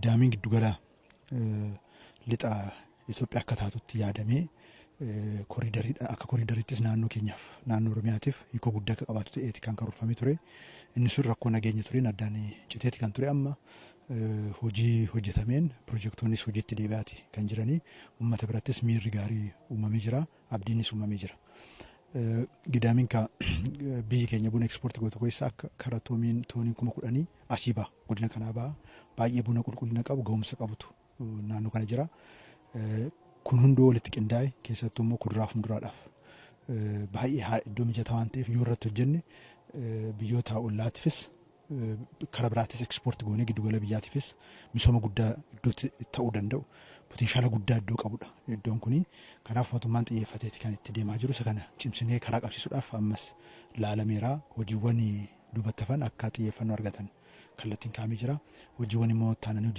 gidaamiin giddugala lixa Itoophiyaa akka taatutti yaadamee akka kooriidariittis naannoo keenyaaf naannoo Oromiyaatiif hiikoo guddaa akka qabaatu ta'eeti kan karoorfamee ture. Inni sun rakkoo nageenya tureen addaan citeeti kan ture amma hojii hojjetameen piroojeektoonnis hojiitti deebi'aati kan jiranii uummata birattis miirri gaarii uumamee jira abdiinis uumamee jira. Gidaamiin biyyi keenya buna ekspoortii gootu keessaa akka karaa tooniin 10,000 asii ba'a godina kanaa ba'a baay'ee buna qulqullina qabu ga'umsa qabutu naannoo kana jira. Kun hunduu walitti qindaa'e keessattuu immoo kuduraa fi muduraadhaaf baay'ee iddoo mijataa waan ta'eef yoo irratti hojjenne biyyoota ollaatiifis karaa biraattis ekspoortii goonee giddugala biyyaatiifis misooma guddaa iddootti ta'uu danda'u potenshaala guddaa iddoo qabudha iddoon kuni. Kanaaf mootummaan xiyyeeffateeti kan itti deemaa jiru. Isa kana cimsinee karaa qabsiisuudhaaf ammas laalameeraa hojiiwwan duubatti hafan akka xiyyeeffannoo argatan kallattiin kaa'amee jira. Hojiiwwan immoo taananii